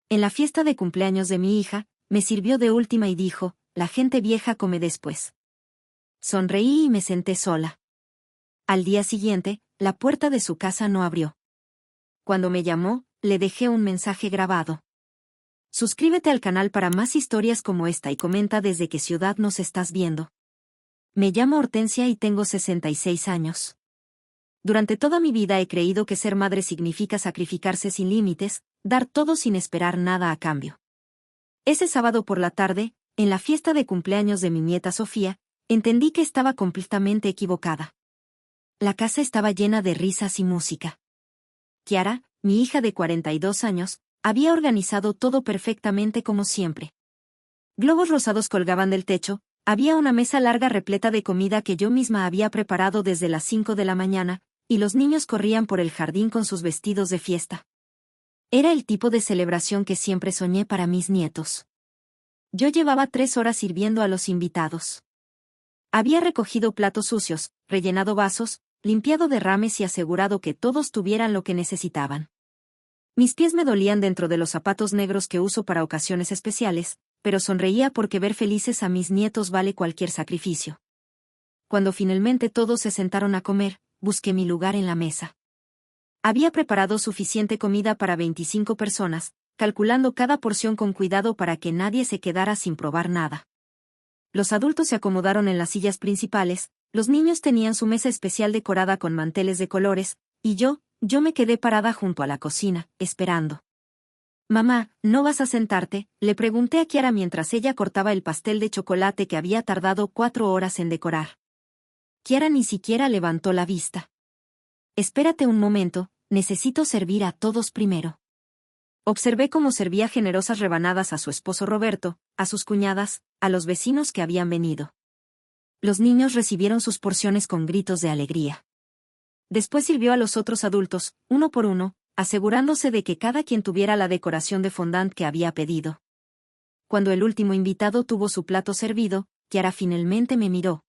En la fiesta de cumpleaños de mi hija, me sirvió de última y dijo, la gente vieja come después. Sonreí y me senté sola. Al día siguiente, la puerta de su casa no abrió. Cuando me llamó, le dejé un mensaje grabado. Suscríbete al canal para más historias como esta y comenta desde qué ciudad nos estás viendo. Me llamo Hortensia y tengo 66 años. Durante toda mi vida he creído que ser madre significa sacrificarse sin límites, dar todo sin esperar nada a cambio. Ese sábado por la tarde, en la fiesta de cumpleaños de mi nieta Sofía, entendí que estaba completamente equivocada. La casa estaba llena de risas y música. Kiara, mi hija de 42 años, había organizado todo perfectamente como siempre. Globos rosados colgaban del techo, había una mesa larga repleta de comida que yo misma había preparado desde las 5 de la mañana, y los niños corrían por el jardín con sus vestidos de fiesta. Era el tipo de celebración que siempre soñé para mis nietos. Yo llevaba 3 horas sirviendo a los invitados. Había recogido platos sucios, rellenado vasos, limpiado derrames y asegurado que todos tuvieran lo que necesitaban. Mis pies me dolían dentro de los zapatos negros que uso para ocasiones especiales, pero sonreía porque ver felices a mis nietos vale cualquier sacrificio. Cuando finalmente todos se sentaron a comer, busqué mi lugar en la mesa. Había preparado suficiente comida para 25 personas, calculando cada porción con cuidado para que nadie se quedara sin probar nada. Los adultos se acomodaron en las sillas principales, los niños tenían su mesa especial decorada con manteles de colores, y yo me quedé parada junto a la cocina, esperando. Mamá, ¿no vas a sentarte?, le pregunté a Kiara mientras ella cortaba el pastel de chocolate que había tardado 4 horas en decorar. Kiara ni siquiera levantó la vista. Espérate un momento, necesito servir a todos primero. Observé cómo servía generosas rebanadas a su esposo Roberto, a sus cuñadas, a los vecinos que habían venido. Los niños recibieron sus porciones con gritos de alegría. Después sirvió a los otros adultos, uno por uno, asegurándose de que cada quien tuviera la decoración de fondant que había pedido. Cuando el último invitado tuvo su plato servido, Kiara finalmente me miró.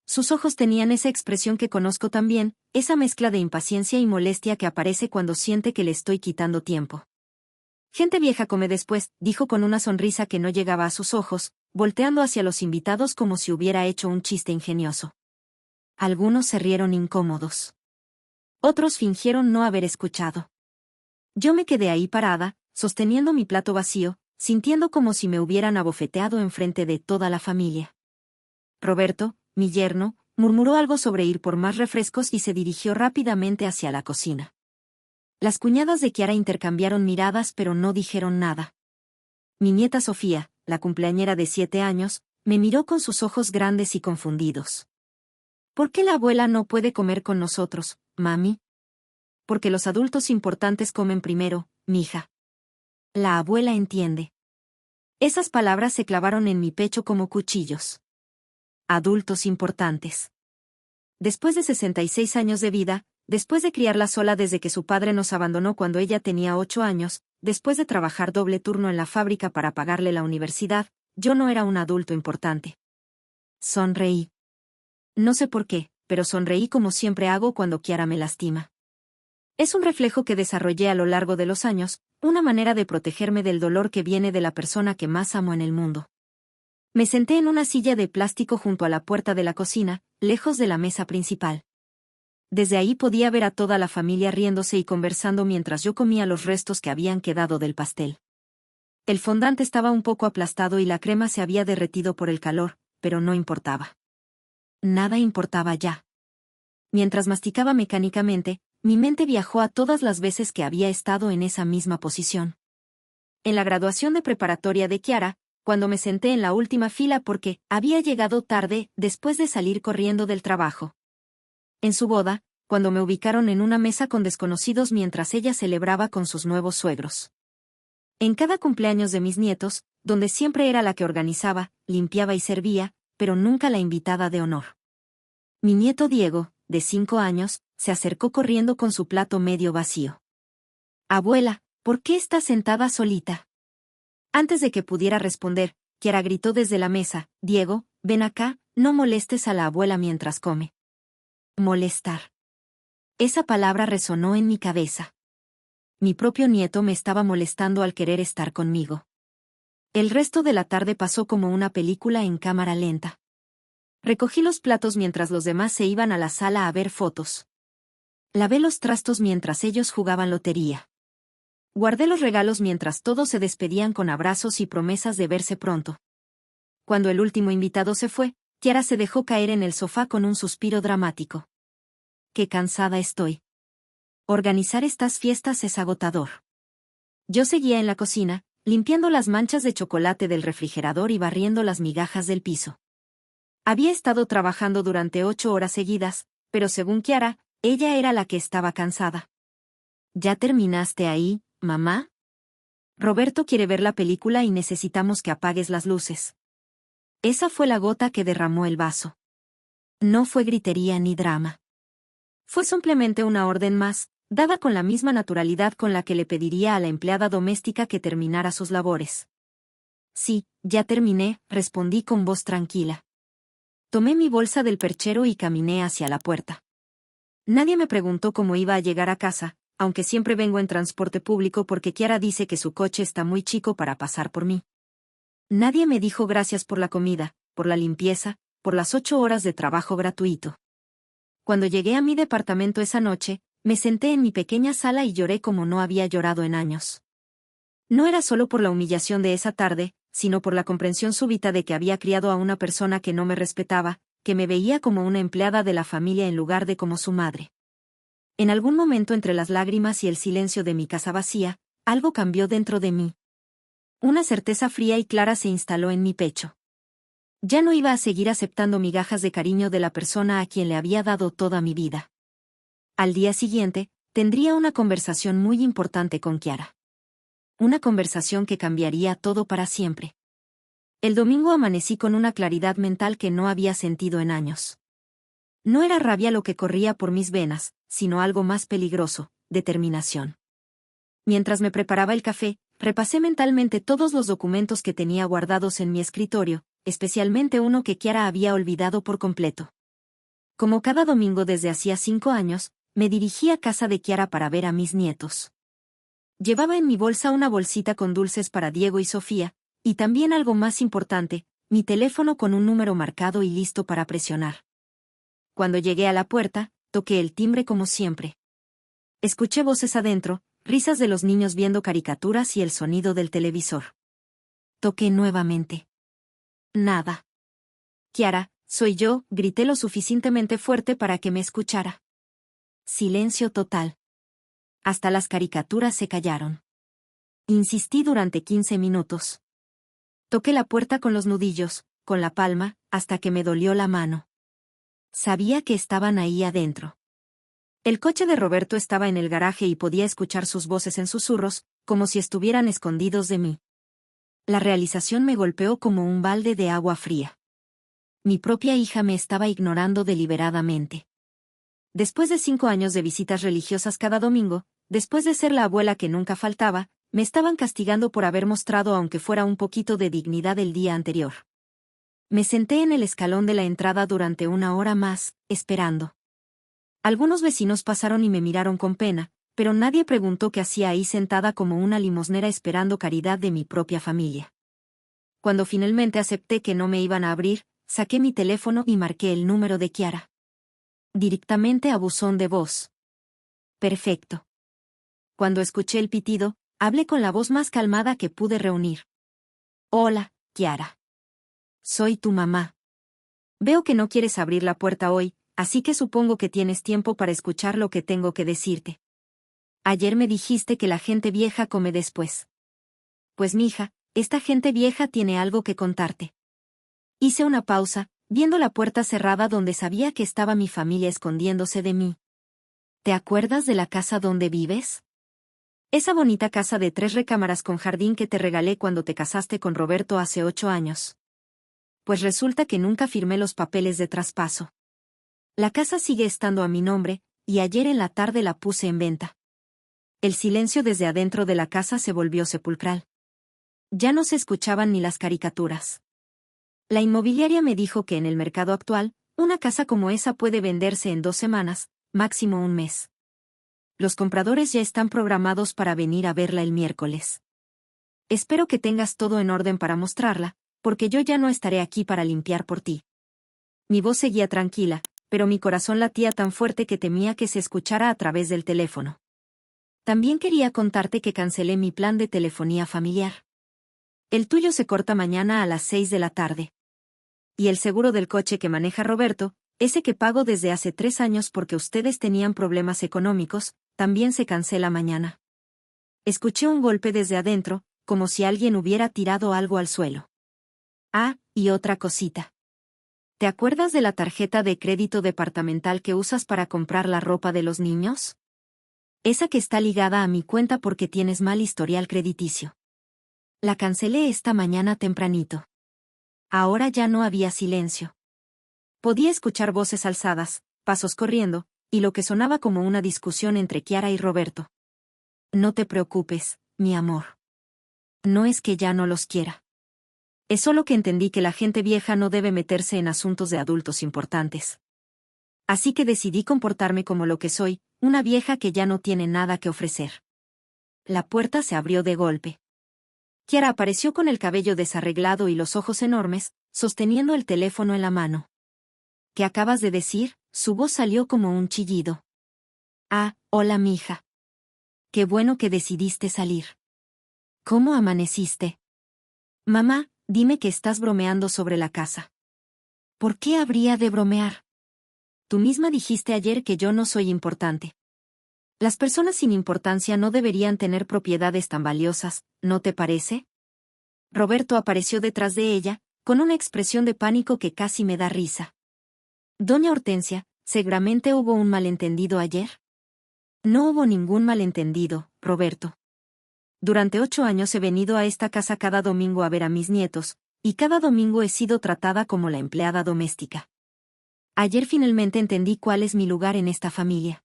Sus ojos tenían esa expresión que conozco tan bien, esa mezcla de impaciencia y molestia que aparece cuando siente que le estoy quitando tiempo. Gente vieja come después, dijo con una sonrisa que no llegaba a sus ojos, volteando hacia los invitados como si hubiera hecho un chiste ingenioso. Algunos se rieron incómodos. Otros fingieron no haber escuchado. Yo me quedé ahí parada, sosteniendo mi plato vacío, sintiendo como si me hubieran abofeteado enfrente de toda la familia. Roberto, mi yerno, murmuró algo sobre ir por más refrescos y se dirigió rápidamente hacia la cocina. Las cuñadas de Kiara intercambiaron miradas pero no dijeron nada. Mi nieta Sofía, la cumpleañera de 7 años, me miró con sus ojos grandes y confundidos. ¿Por qué la abuela no puede comer con nosotros, mami? Porque los adultos importantes comen primero, mija. La abuela entiende. Esas palabras se clavaron en mi pecho como cuchillos. Adultos importantes. Después de 66 años de vida, después de criarla sola desde que su padre nos abandonó cuando ella tenía 8 años, después de trabajar doble turno en la fábrica para pagarle la universidad, yo no era un adulto importante. Sonreí. No sé por qué, pero sonreí como siempre hago cuando Kiara me lastima. Es un reflejo que desarrollé a lo largo de los años, una manera de protegerme del dolor que viene de la persona que más amo en el mundo. Me senté en una silla de plástico junto a la puerta de la cocina, lejos de la mesa principal. Desde ahí podía ver a toda la familia riéndose y conversando mientras yo comía los restos que habían quedado del pastel. El fondant estaba un poco aplastado y la crema se había derretido por el calor, pero no importaba. Nada importaba ya. Mientras masticaba mecánicamente, mi mente viajó a todas las veces que había estado en esa misma posición. En la graduación de preparatoria de Kiara, cuando me senté en la última fila porque había llegado tarde después de salir corriendo del trabajo. En su boda, cuando me ubicaron en una mesa con desconocidos mientras ella celebraba con sus nuevos suegros. En cada cumpleaños de mis nietos, donde siempre era la que organizaba, limpiaba y servía, pero nunca la invitada de honor. Mi nieto Diego, de 5 años, se acercó corriendo con su plato medio vacío. Abuela, ¿por qué estás sentada solita? Antes de que pudiera responder, Kiara gritó desde la mesa, Diego, ven acá, no molestes a la abuela mientras come. Molestar. Esa palabra resonó en mi cabeza. mi propio nieto me estaba molestando al querer estar conmigo. El resto de la tarde pasó como una película en cámara lenta. Recogí los platos mientras los demás se iban a la sala a ver fotos. Lavé los trastos mientras ellos jugaban lotería. Guardé los regalos mientras todos se despedían con abrazos y promesas de verse pronto. Cuando el último invitado se fue, Kiara se dejó caer en el sofá con un suspiro dramático. Qué cansada estoy. Organizar estas fiestas es agotador. Yo seguía en la cocina, limpiando las manchas de chocolate del refrigerador y barriendo las migajas del piso. Había estado trabajando durante 8 horas seguidas, pero según Kiara, ella era la que estaba cansada. ¿Ya terminaste ahí, mamá? Roberto quiere ver la película y necesitamos que apagues las luces. Esa fue la gota que derramó el vaso. No fue gritería ni drama. Fue simplemente una orden más, dada con la misma naturalidad con la que le pediría a la empleada doméstica que terminara sus labores. Sí, ya terminé, respondí con voz tranquila. Tomé mi bolsa del perchero y caminé hacia la puerta. Nadie me preguntó cómo iba a llegar a casa, aunque siempre vengo en transporte público porque Kiara dice que su coche está muy chico para pasar por mí. Nadie me dijo gracias por la comida, por la limpieza, por las 8 horas de trabajo gratuito. Cuando llegué a mi departamento esa noche, me senté en mi pequeña sala y lloré como no había llorado en años. No era solo por la humillación de esa tarde, sino por la comprensión súbita de que había criado a una persona que no me respetaba, que me veía como una empleada de la familia en lugar de como su madre. En algún momento entre las lágrimas y el silencio de mi casa vacía, algo cambió dentro de mí. Una certeza fría y clara se instaló en mi pecho. Ya no iba a seguir aceptando migajas de cariño de la persona a quien le había dado toda mi vida. Al día siguiente, tendría una conversación muy importante con Kiara. Una conversación que cambiaría todo para siempre. El domingo amanecí con una claridad mental que no había sentido en años. No era rabia lo que corría por mis venas, sino algo más peligroso, determinación. Mientras me preparaba el café, repasé mentalmente todos los documentos que tenía guardados en mi escritorio, especialmente uno que Kiara había olvidado por completo. Como cada domingo desde hacía 5 años, me dirigí a casa de Kiara para ver a mis nietos. Llevaba en mi bolsa una bolsita con dulces para Diego y Sofía, y también algo más importante, mi teléfono con un número marcado y listo para presionar. Cuando llegué a la puerta, toqué el timbre como siempre. Escuché voces adentro, risas de los niños viendo caricaturas y el sonido del televisor. Toqué nuevamente. Nada. Kiara, soy yo, grité lo suficientemente fuerte para que me escuchara. Silencio total. Hasta las caricaturas se callaron. Insistí durante 15 minutos. Toqué la puerta con los nudillos, con la palma, hasta que me dolió la mano. Sabía que estaban ahí adentro. El coche de Roberto estaba en el garaje y podía escuchar sus voces en susurros, como si estuvieran escondidos de mí. La realización me golpeó como un balde de agua fría. Mi propia hija me estaba ignorando deliberadamente. Después de 5 años de visitas religiosas cada domingo, después de ser la abuela que nunca faltaba, me estaban castigando por haber mostrado aunque fuera un poquito de dignidad el día anterior. Me senté en el escalón de la entrada durante 1 hora más, esperando. Algunos vecinos pasaron y me miraron con pena, pero nadie preguntó qué hacía ahí sentada como una limosnera esperando caridad de mi propia familia. Cuando finalmente acepté que no me iban a abrir, saqué mi teléfono y marqué el número de Kiara. Directamente a buzón de voz. Perfecto. Cuando escuché el pitido, hablé con la voz más calmada que pude reunir. Hola, Kiara. Soy tu mamá. Veo que no quieres abrir la puerta hoy, así que supongo que tienes tiempo para escuchar lo que tengo que decirte. Ayer me dijiste que la gente vieja come después. Pues mija, esta gente vieja tiene algo que contarte. Hice una pausa, viendo la puerta cerrada donde sabía que estaba mi familia escondiéndose de mí. ¿Te acuerdas de la casa donde vives? Esa bonita casa de 3 recámaras con jardín que te regalé cuando te casaste con Roberto hace 8 años. Pues resulta que nunca firmé los papeles de traspaso. La casa sigue estando a mi nombre, y ayer en la tarde la puse en venta. El silencio desde adentro de la casa se volvió sepulcral. Ya no se escuchaban ni las caricaturas. La inmobiliaria me dijo que en el mercado actual, una casa como esa puede venderse en 2 semanas, máximo un mes. los compradores ya están programados para venir a verla el miércoles. Espero que tengas todo en orden para mostrarla, porque yo ya no estaré aquí para limpiar por ti. Mi voz seguía tranquila, pero mi corazón latía tan fuerte que temía que se escuchara a través del teléfono. También quería contarte que cancelé mi plan de telefonía familiar. El tuyo se corta mañana a las 6 de la tarde. Y el seguro del coche que maneja Roberto, ese que pago desde hace 3 años porque ustedes tenían problemas económicos, también se cancela mañana. Escuché un golpe desde adentro, como si alguien hubiera tirado algo al suelo. Ah, y otra cosita. ¿Te acuerdas de la tarjeta de crédito departamental que usas para comprar la ropa de los niños? Esa que está ligada a mi cuenta porque tienes mal historial crediticio. La cancelé esta mañana tempranito. Ahora ya no había silencio. Podía escuchar voces alzadas, pasos corriendo, y lo que sonaba como una discusión entre Kiara y Roberto. No te preocupes, mi amor. No es que ya no los quiera. Es solo que entendí que la gente vieja no debe meterse en asuntos de adultos importantes. Así que decidí comportarme como lo que soy, una vieja que ya no tiene nada que ofrecer. La puerta se abrió de golpe. Kiara apareció con el cabello desarreglado y los ojos enormes, sosteniendo el teléfono en la mano. ¿Qué acabas de decir? Su voz salió como un chillido. Ah, hola mija. Qué bueno que decidiste salir. ¿Cómo amaneciste? Mamá, dime que estás bromeando sobre la casa. ¿Por qué habría de bromear? Tú misma dijiste ayer que yo no soy importante. Las personas sin importancia no deberían tener propiedades tan valiosas, ¿no te parece? Roberto apareció detrás de ella, con una expresión de pánico que casi me da risa. Doña Hortensia, ¿seguramente hubo un malentendido ayer? No hubo ningún malentendido, Roberto. Durante 8 años he venido a esta casa cada domingo a ver a mis nietos, y cada domingo he sido tratada como la empleada doméstica. Ayer finalmente entendí cuál es mi lugar en esta familia.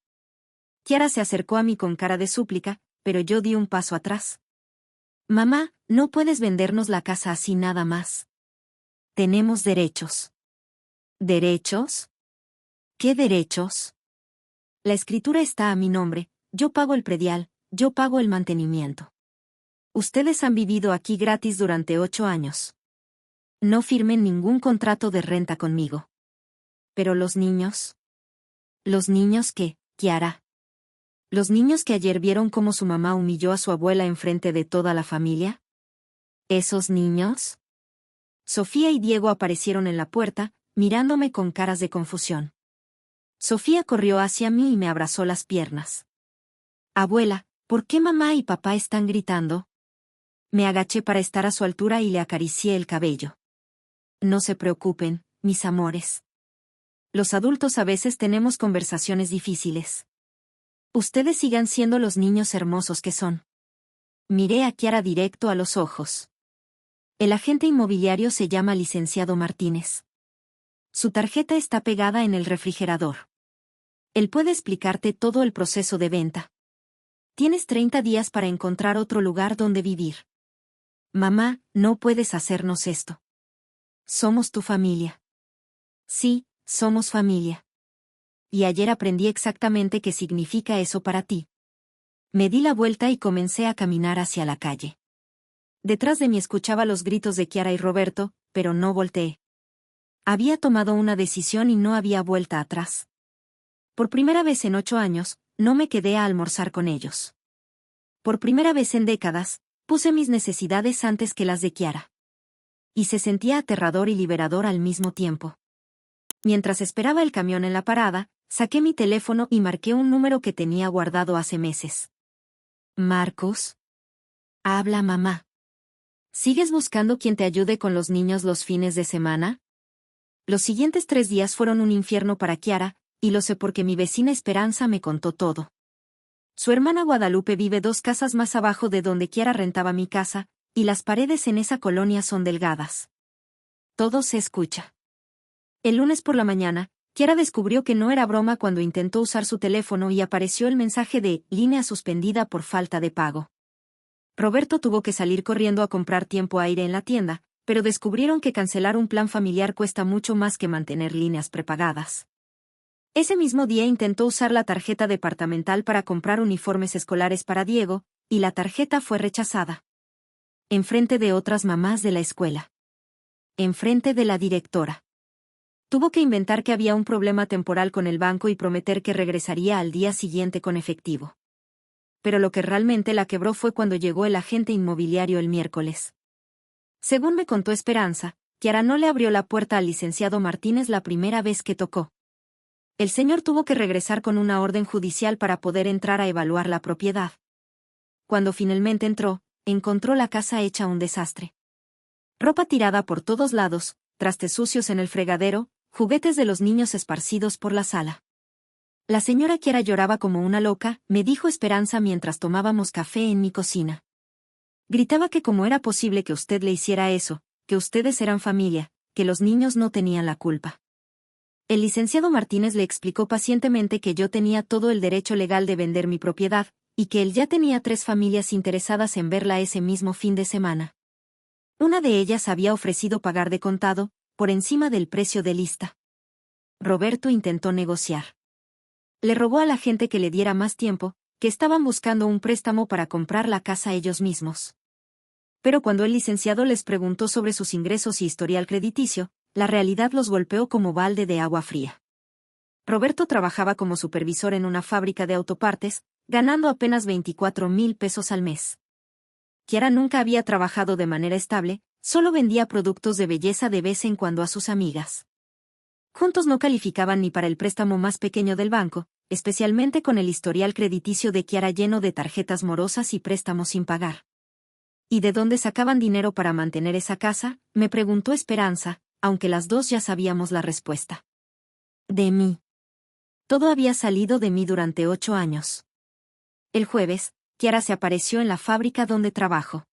Kiara se acercó a mí con cara de súplica, pero yo di un paso atrás. Mamá, no puedes vendernos la casa así nada más. Tenemos derechos. ¿Derechos? ¿Qué derechos? La escritura está a mi nombre, yo pago el predial, yo pago el mantenimiento. Ustedes han vivido aquí gratis durante 8 años. No firmen ningún contrato de renta conmigo. ¿Pero los niños? ¿Los niños qué, Kiara? ¿Los niños que ayer vieron cómo su mamá humilló a su abuela enfrente de toda la familia? ¿Esos niños? Sofía y Diego aparecieron en la puerta, mirándome con caras de confusión. Sofía corrió hacia mí y me abrazó las piernas. Abuela, ¿por qué mamá y papá están gritando? Me agaché para estar a su altura y le acaricié el cabello. No se preocupen, mis amores. Los adultos a veces tenemos conversaciones difíciles. Ustedes sigan siendo los niños hermosos que son. Miré a Kiara directo a los ojos. El agente inmobiliario se llama licenciado Martínez. Su tarjeta está pegada en el refrigerador. Él puede explicarte todo el proceso de venta. Tienes 30 días para encontrar otro lugar donde vivir. Mamá, no puedes hacernos esto. Somos tu familia. Sí, somos familia. Y ayer aprendí exactamente qué significa eso para ti. Me di la vuelta y comencé a caminar hacia la calle. Detrás de mí escuchaba los gritos de Kiara y Roberto, pero no volteé. Había tomado una decisión y no había vuelta atrás. Por primera vez en 8 años, no me quedé a almorzar con ellos. Por primera vez en décadas, puse mis necesidades antes que las de Kiara. Y se sentía aterrador y liberador al mismo tiempo. Mientras esperaba el camión en la parada, saqué mi teléfono y marqué un número que tenía guardado hace meses. Marcos. Habla mamá. ¿Sigues buscando quien te ayude con los niños los fines de semana? Los siguientes 3 días fueron un infierno para Kiara, y lo sé porque mi vecina Esperanza me contó todo. Su hermana Guadalupe vive 2 casas más abajo de donde Kiara rentaba mi casa, y las paredes en esa colonia son delgadas. Todo se escucha. El lunes por la mañana, Kiara descubrió que no era broma cuando intentó usar su teléfono y apareció el mensaje de línea suspendida por falta de pago. Roberto tuvo que salir corriendo a comprar tiempo aire en la tienda, pero descubrieron que cancelar un plan familiar cuesta mucho más que mantener líneas prepagadas. Ese mismo día intentó usar la tarjeta departamental para comprar uniformes escolares para Diego, y la tarjeta fue rechazada. Enfrente de otras mamás de la escuela. Enfrente de la directora. Tuvo que inventar que había un problema temporal con el banco y prometer que regresaría al día siguiente con efectivo. Pero lo que realmente la quebró fue cuando llegó el agente inmobiliario el miércoles. Según me contó Esperanza, Kiara no le abrió la puerta al licenciado Martínez la primera vez que tocó. El señor tuvo que regresar con una orden judicial para poder entrar a evaluar la propiedad. Cuando finalmente entró, encontró la casa hecha un desastre. Ropa tirada por todos lados, trastes sucios en el fregadero, juguetes de los niños esparcidos por la sala. La señora Kiara lloraba como una loca, me dijo Esperanza mientras tomábamos café en mi cocina. Gritaba que cómo era posible que usted le hiciera eso, que ustedes eran familia, que los niños no tenían la culpa. El licenciado Martínez le explicó pacientemente que yo tenía todo el derecho legal de vender mi propiedad, y que él ya tenía 3 familias interesadas en verla ese mismo fin de semana. Una de ellas había ofrecido pagar de contado, por encima del precio de lista. Roberto intentó negociar. Le rogó a la gente que le diera más tiempo, que estaban buscando un préstamo para comprar la casa ellos mismos. Pero cuando el licenciado les preguntó sobre sus ingresos y historial crediticio, la realidad los golpeó como balde de agua fría. Roberto trabajaba como supervisor en una fábrica de autopartes, ganando apenas 24,000 pesos al mes. Kiara nunca había trabajado de manera estable, solo vendía productos de belleza de vez en cuando a sus amigas. Juntos no calificaban ni para el préstamo más pequeño del banco, especialmente con el historial crediticio de Kiara lleno de tarjetas morosas y préstamos sin pagar. ¿Y de dónde sacaban dinero para mantener esa casa?, me preguntó Esperanza, aunque las dos ya sabíamos la respuesta. De mí. Todo había salido de mí durante 8 años. El jueves, Kiara se apareció en la fábrica donde trabajo.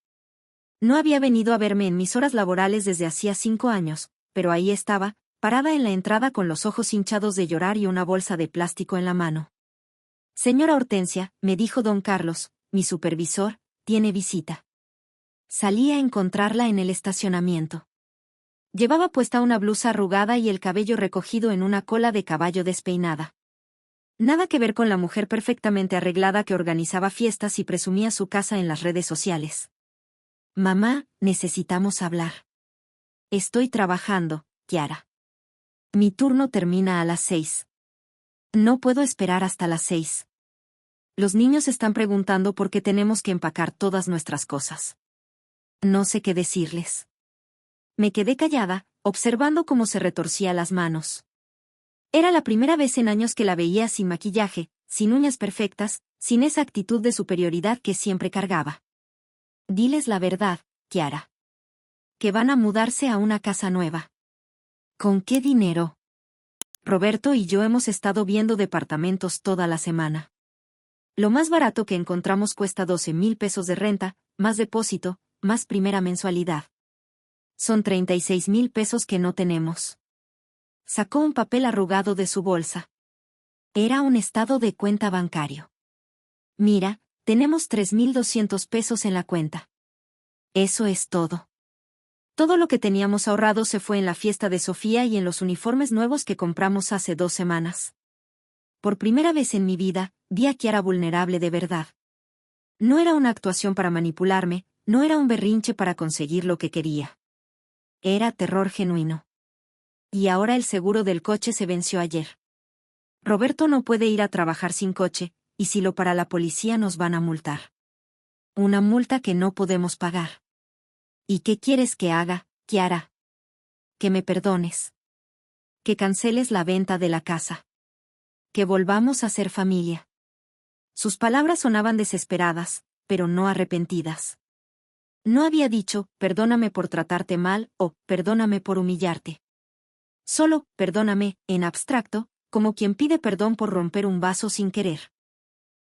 No había venido a verme en mis horas laborales desde hacía 5 años, pero ahí estaba, parada en la entrada con los ojos hinchados de llorar y una bolsa de plástico en la mano. Señora Hortensia, me dijo don Carlos, mi supervisor, tiene visita. Salí a encontrarla en el estacionamiento. Llevaba puesta una blusa arrugada y el cabello recogido en una cola de caballo despeinada. Nada que ver con la mujer perfectamente arreglada que organizaba fiestas y presumía su casa en las redes sociales. Mamá, necesitamos hablar. Estoy trabajando, Kiara. Mi turno termina a las 6. No puedo esperar hasta las 6. Los niños están preguntando por qué tenemos que empacar todas nuestras cosas. No sé qué decirles. Me quedé callada, observando cómo se retorcía las manos. Era la primera vez en años que la veía sin maquillaje, sin uñas perfectas, sin esa actitud de superioridad que siempre cargaba. Diles la verdad, Kiara. Que van a mudarse a una casa nueva. ¿Con qué dinero? Roberto y yo hemos estado viendo departamentos toda la semana. Lo más barato que encontramos cuesta 12,000 pesos de renta, más depósito, más primera mensualidad. Son 36,000 pesos que no tenemos. Sacó un papel arrugado de su bolsa. Era un estado de cuenta bancario. Mira, tenemos 3,200 pesos en la cuenta. Eso es todo. Todo lo que teníamos ahorrado se fue en la fiesta de Sofía y en los uniformes nuevos que compramos hace 2 semanas. Por primera vez en mi vida, vi a Kiara vulnerable de verdad. No era una actuación para manipularme, no era un berrinche para conseguir lo que quería. Era terror genuino. Y ahora el seguro del coche se venció ayer. Roberto no puede ir a trabajar sin coche, y si lo para la policía nos van a multar. Una multa que no podemos pagar. ¿Y qué quieres que haga, Kiara? Que me perdones. Que canceles la venta de la casa. Que volvamos a ser familia. Sus palabras sonaban desesperadas, pero no arrepentidas. No había dicho, perdóname por tratarte mal, o, perdóname por humillarte. Solo, perdóname, en abstracto, como quien pide perdón por romper un vaso sin querer.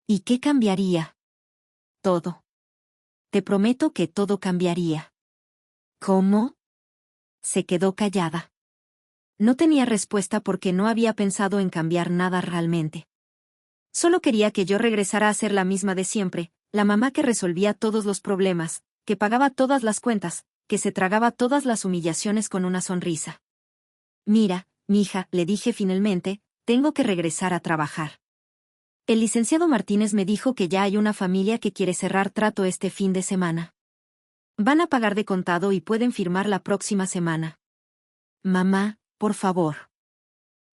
¿Y qué cambiaría? Todo. Te prometo que todo cambiaría. ¿Cómo? Se quedó callada. No tenía respuesta porque no había pensado en cambiar nada realmente. Solo quería que yo regresara a ser la misma de siempre, la mamá que resolvía todos los problemas, que pagaba todas las cuentas, que se tragaba todas las humillaciones con una sonrisa. Mira, mija, le dije finalmente, tengo que regresar a trabajar. El licenciado Martínez me dijo que ya hay una familia que quiere cerrar trato este fin de semana. Van a pagar de contado y pueden firmar la próxima semana. Mamá, por favor.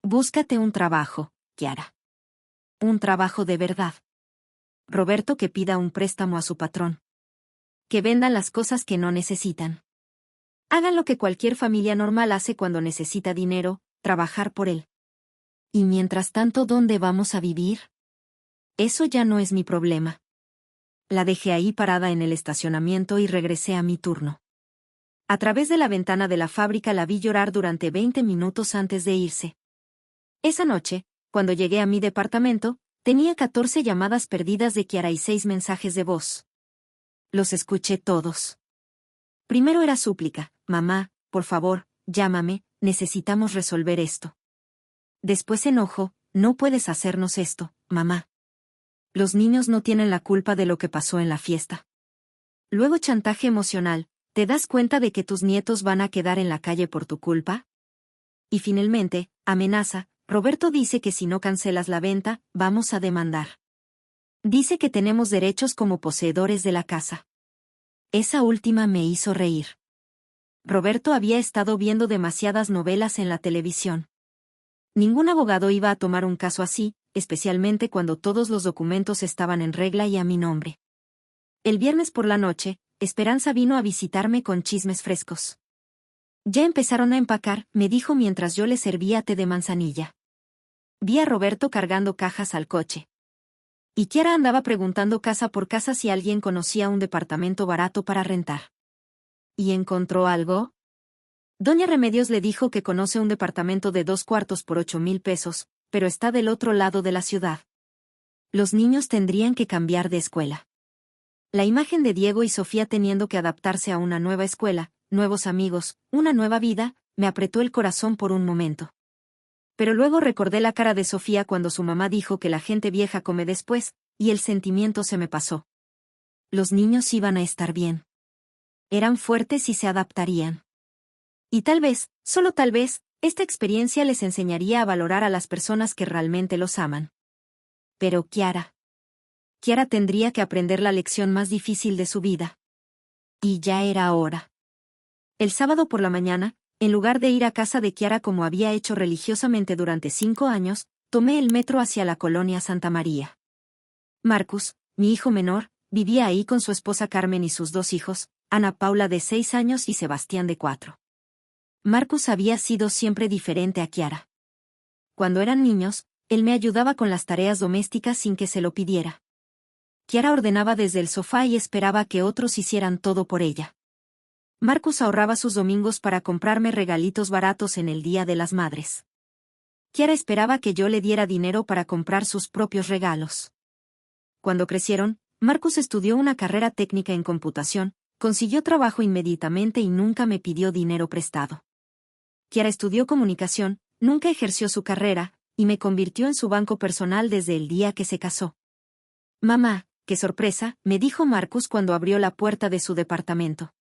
Búscate un trabajo, Kiara. Un trabajo de verdad. Roberto, que pida un préstamo a su patrón. Que vendan las cosas que no necesitan. Hagan lo que cualquier familia normal hace cuando necesita dinero, trabajar por él. Y mientras tanto, ¿dónde vamos a vivir? Eso ya no es mi problema. La dejé ahí parada en el estacionamiento y regresé a mi turno. A través de la ventana de la fábrica la vi llorar durante 20 minutos antes de irse. Esa noche, cuando llegué a mi departamento, tenía 14 llamadas perdidas de Kiara y 6 mensajes de voz. Los escuché todos. Primero era súplica: mamá, por favor, llámame, necesitamos resolver esto. Después enojo: no puedes hacernos esto, mamá. Los niños no tienen la culpa de lo que pasó en la fiesta. Luego chantaje emocional: ¿te das cuenta de que tus nietos van a quedar en la calle por tu culpa? Y finalmente, amenaza: Roberto dice que si no cancelas la venta, vamos a demandar. Dice que tenemos derechos como poseedores de la casa. Esa última me hizo reír. Roberto había estado viendo demasiadas novelas en la televisión. Ningún abogado iba a tomar un caso así, especialmente cuando todos los documentos estaban en regla y a mi nombre. El viernes por la noche, Esperanza vino a visitarme con chismes frescos. Ya empezaron a empacar, me dijo mientras yo le servía té de manzanilla. Vi a Roberto cargando cajas al coche. Y Kiara andaba preguntando casa por casa si alguien conocía un departamento barato para rentar. ¿Y encontró algo? Doña Remedios le dijo que conoce un departamento de 2 cuartos por 8,000 pesos, pero está del otro lado de la ciudad. Los niños tendrían que cambiar de escuela. La imagen de Diego y Sofía teniendo que adaptarse a una nueva escuela, nuevos amigos, una nueva vida, me apretó el corazón por un momento. Pero luego recordé la cara de Sofía cuando su mamá dijo que la gente vieja come después, y el sentimiento se me pasó. Los niños iban a estar bien. Eran fuertes y se adaptarían. Y tal vez, solo tal vez, esta experiencia les enseñaría a valorar a las personas que realmente los aman. Pero Kiara tendría que aprender la lección más difícil de su vida. Y ya era hora. El sábado por la mañana, en lugar de ir a casa de Kiara como había hecho religiosamente durante 5 años, tomé el metro hacia la colonia Santa María. Marcus, mi hijo menor, vivía ahí con su esposa Carmen y sus 2 hijos, Ana Paula de 6 años y Sebastián de 4. Marcus había sido siempre diferente a Kiara. Cuando eran niños, él me ayudaba con las tareas domésticas sin que se lo pidiera. Kiara ordenaba desde el sofá y esperaba que otros hicieran todo por ella. Marcus ahorraba sus domingos para comprarme regalitos baratos en el Día de las Madres. Kiara esperaba que yo le diera dinero para comprar sus propios regalos. Cuando crecieron, Marcus estudió una carrera técnica en computación, consiguió trabajo inmediatamente y nunca me pidió dinero prestado. Kiara estudió comunicación, nunca ejerció su carrera, y me convirtió en su banco personal desde el día que se casó. Mamá, qué sorpresa, me dijo Marcus cuando abrió la puerta de su departamento.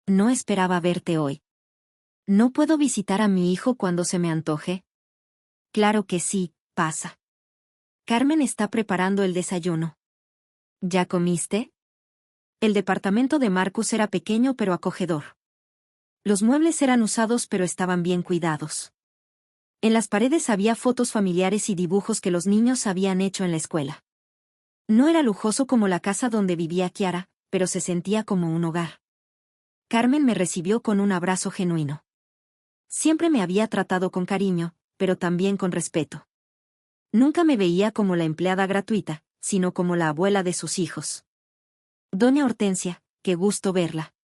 No esperaba verte hoy. ¿No puedo visitar a mi hijo cuando se me antoje? Claro que sí, pasa. Carmen está preparando el desayuno. ¿Ya comiste? El departamento de Marcus era pequeño pero acogedor. Los muebles eran usados pero estaban bien cuidados. En las paredes había fotos familiares y dibujos que los niños habían hecho en la escuela. No era lujoso como la casa donde vivía Kiara, pero se sentía como un hogar. Carmen me recibió con un abrazo genuino. Siempre me había tratado con cariño, pero también con respeto. Nunca me veía como la empleada gratuita, sino como la abuela de sus hijos. Doña Hortensia, qué gusto verla.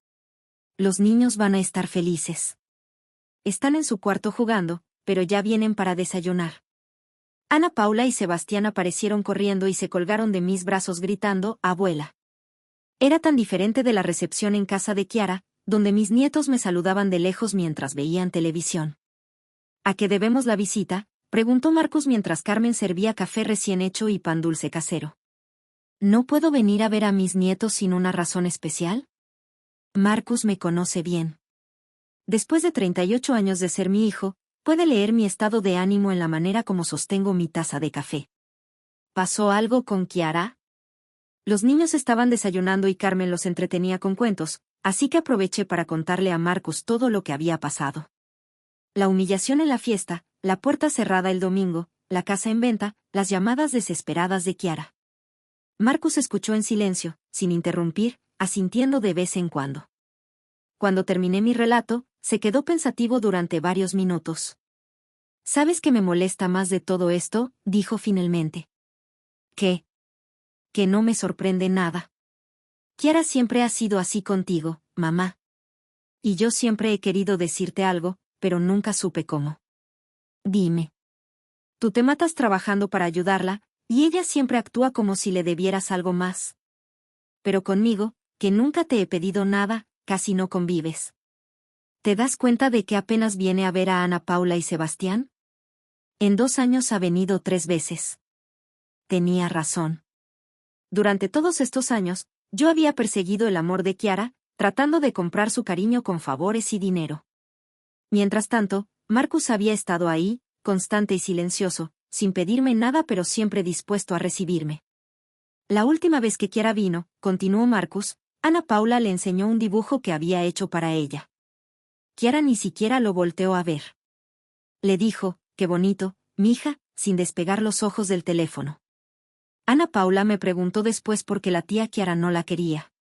Los niños van a estar felices. Están en su cuarto jugando, pero ya vienen para desayunar. Ana Paula y Sebastián aparecieron corriendo y se colgaron de mis brazos gritando: «Abuela». Era tan diferente de la recepción en casa de Kiara, donde mis nietos me saludaban de lejos mientras veían televisión. ¿A qué debemos la visita?, preguntó Marcus mientras Carmen servía café recién hecho y pan dulce casero. ¿No puedo venir a ver a mis nietos sin una razón especial? Marcus me conoce bien. Después de 38 años de ser mi hijo, Puede leer mi estado de ánimo en la manera como sostengo mi taza de café. ¿Pasó algo con Kiara? Los niños estaban desayunando y Carmen los entretenía con cuentos, así que aproveché para contarle a Marcus todo lo que había pasado. La humillación en la fiesta, la puerta cerrada el domingo, la casa en venta, las llamadas desesperadas de Kiara. Marcus escuchó en silencio, sin interrumpir, asintiendo de vez en cuando. Cuando terminé mi relato, se quedó pensativo durante varios minutos. ¿Sabes qué me molesta más de todo esto?, dijo finalmente. ¿Qué? Que no me sorprende nada. Kiara siempre ha sido así contigo, mamá. Y yo siempre he querido decirte algo, pero nunca supe cómo. Dime. Tú te matas trabajando para ayudarla, y ella siempre actúa como si le debieras algo más. Pero conmigo, que nunca te he pedido nada, casi no convives. ¿Te das cuenta de que apenas viene a ver a Ana Paula y Sebastián? En 2 años ha venido 3 veces. Tenía razón. Durante todos estos años, yo había perseguido el amor de Kiara, tratando de comprar su cariño con favores y dinero. Mientras tanto, Marcus había estado ahí, constante y silencioso, sin pedirme nada pero siempre dispuesto a recibirme. La última vez que Kiara vino, continuó Marcus, Ana Paula le enseñó un dibujo que había hecho para ella. Kiara ni siquiera lo volteó a ver. Le dijo, qué bonito, mija, sin despegar los ojos del teléfono. Ana Paula me preguntó después por qué la tía Kiara no la quería.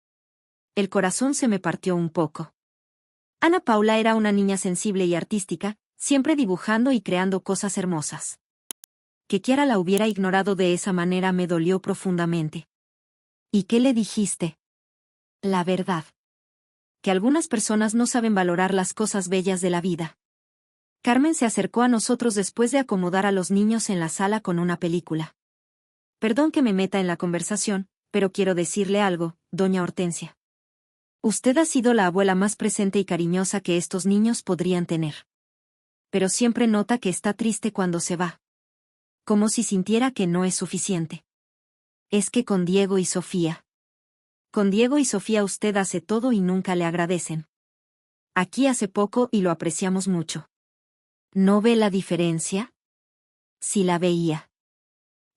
El corazón se me partió un poco. Ana Paula era una niña sensible y artística, siempre dibujando y creando cosas hermosas. Que Kiara la hubiera ignorado de esa manera me dolió profundamente. ¿Y qué le dijiste? La verdad. Que algunas personas no saben valorar las cosas bellas de la vida. Carmen se acercó a nosotros después de acomodar a los niños en la sala con una película. Perdón que me meta en la conversación, pero quiero decirle algo, doña Hortensia. Usted ha sido la abuela más presente y cariñosa que estos niños podrían tener. Pero siempre nota que está triste cuando se va. Como si sintiera que no es suficiente. Es que con Diego y Sofía. Con Diego y Sofía usted hace todo y nunca le agradecen. Aquí hace poco y lo apreciamos mucho. ¿No ve la diferencia? Sí la veía.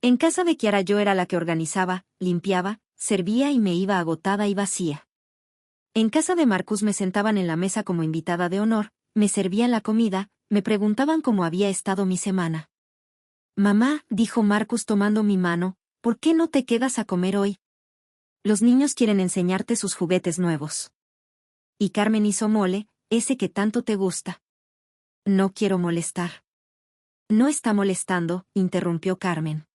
En casa de Kiara yo era la que organizaba, limpiaba, servía y me iba agotada y vacía. En casa de Marcus me sentaban en la mesa como invitada de honor, me servían la comida, me preguntaban cómo había estado mi semana. Mamá, dijo Marcus tomando mi mano, ¿por qué no te quedas a comer hoy? Los niños quieren enseñarte sus juguetes nuevos. Y Carmen hizo mole, ese que tanto te gusta. No quiero molestar. No está molestando, interrumpió Carmen.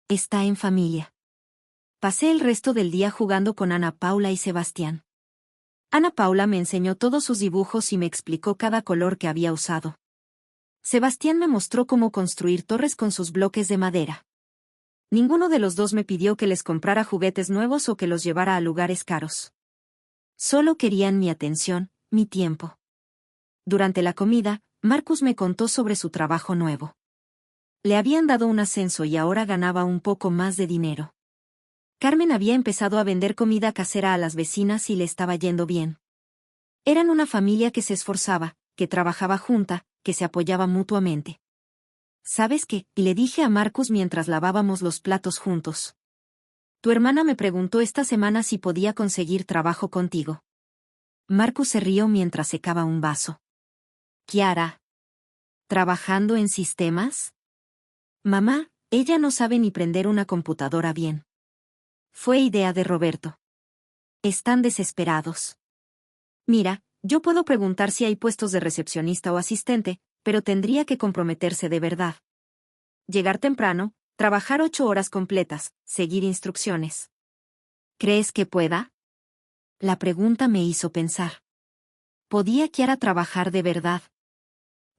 Está en familia. Pasé el resto del día jugando con Ana Paula y Sebastián. Ana Paula me enseñó todos sus dibujos y me explicó cada color que había usado. Sebastián me mostró cómo construir torres con sus bloques de madera. Ninguno de los dos me pidió que les comprara juguetes nuevos o que los llevara a lugares caros. Solo querían mi atención, mi tiempo. Durante la comida, Marcus me contó sobre su trabajo nuevo. Le habían dado un ascenso y ahora ganaba un poco más de dinero. Carmen había empezado a vender comida casera a las vecinas y le estaba yendo bien. Eran una familia que se esforzaba, que trabajaba junta, que se apoyaba mutuamente. ¿Sabes qué? Y le dije a Marcus mientras lavábamos los platos juntos. Tu hermana me preguntó esta semana si podía conseguir trabajo contigo. Marcus se rió mientras secaba un vaso. Kiara. ¿Trabajando en sistemas? Mamá, ella no sabe ni prender una computadora bien. Fue idea de Roberto. Están desesperados. Mira, yo puedo preguntar si hay puestos de recepcionista o asistente, pero tendría que comprometerse de verdad. Llegar temprano, trabajar 8 horas completas, seguir instrucciones. ¿Crees que pueda? La pregunta me hizo pensar. ¿Podía Kiara trabajar de verdad?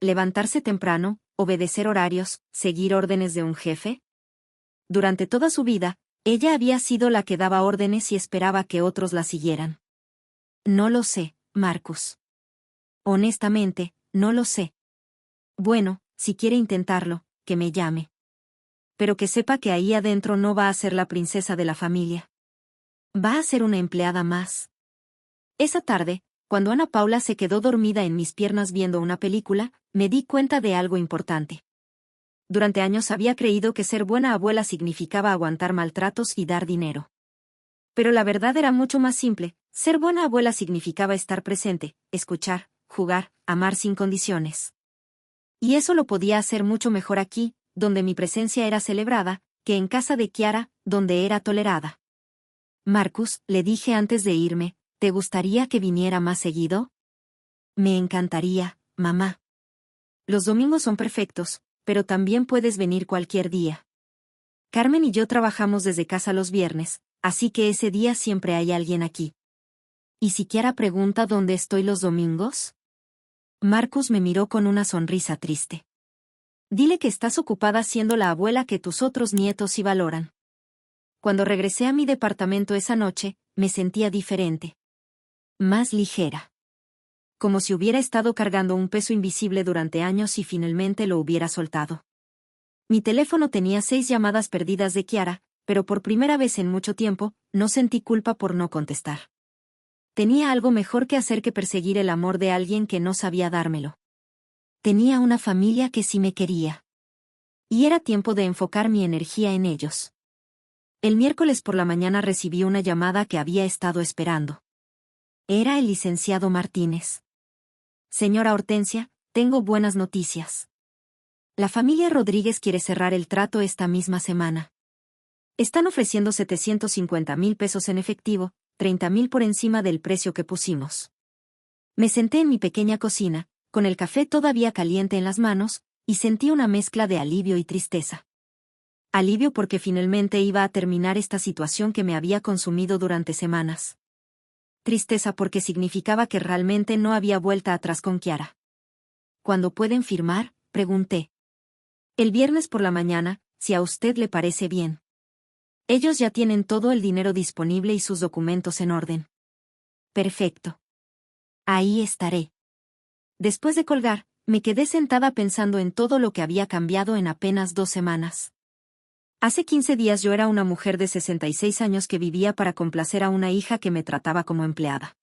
¿Levantarse temprano, obedecer horarios, seguir órdenes de un jefe? Durante toda su vida, ella había sido la que daba órdenes y esperaba que otros la siguieran. No lo sé, Marcus. Honestamente, no lo sé. Bueno, si quiere intentarlo, que me llame. Pero que sepa que ahí adentro no va a ser la princesa de la familia. Va a ser una empleada más. Esa tarde, cuando Ana Paula se quedó dormida en mis piernas viendo una película, me di cuenta de algo importante. Durante años había creído que ser buena abuela significaba aguantar maltratos y dar dinero. Pero la verdad era mucho más simple. Ser buena abuela significaba estar presente, escuchar, jugar, amar sin condiciones. Y eso lo podía hacer mucho mejor aquí, donde mi presencia era celebrada, que en casa de Kiara, donde era tolerada. Marcus, le dije antes de irme, ¿te gustaría que viniera más seguido? Me encantaría, mamá. Los domingos son perfectos, pero también puedes venir cualquier día. Carmen y yo trabajamos desde casa los viernes, así que ese día siempre hay alguien aquí. ¿Y si Kiara pregunta dónde estoy los domingos? Marcus me miró con una sonrisa triste. Dile que estás ocupada siendo la abuela que tus otros nietos sí valoran. Cuando regresé a mi departamento esa noche, me sentía diferente. Más ligera. Como si hubiera estado cargando un peso invisible durante años y finalmente lo hubiera soltado. Mi teléfono tenía 6 llamadas perdidas de Kiara, pero por primera vez en mucho tiempo, no sentí culpa por no contestar. Tenía algo mejor que hacer que perseguir el amor de alguien que no sabía dármelo. Tenía una familia que sí me quería. Y era tiempo de enfocar mi energía en ellos. El miércoles por la mañana recibí una llamada que había estado esperando. Era el licenciado Martínez. Señora Hortensia, tengo buenas noticias. La familia Rodríguez quiere cerrar el trato esta misma semana. Están ofreciendo 750,000 pesos en efectivo, 30,000 por encima del precio que pusimos. Me senté en mi pequeña cocina, con el café todavía caliente en las manos, y sentí una mezcla de alivio y tristeza. Alivio porque finalmente iba a terminar esta situación que me había consumido durante semanas. Tristeza porque significaba que realmente no había vuelta atrás con Kiara. ¿Cuándo pueden firmar?, pregunté. El viernes por la mañana, si a usted le parece bien. Ellos ya tienen todo el dinero disponible y sus documentos en orden. Perfecto. Ahí estaré. Después de colgar, me quedé sentada pensando en todo lo que había cambiado en apenas 2 semanas. Hace 15 días yo era una mujer de 66 años que vivía para complacer a una hija que me trataba como empleada.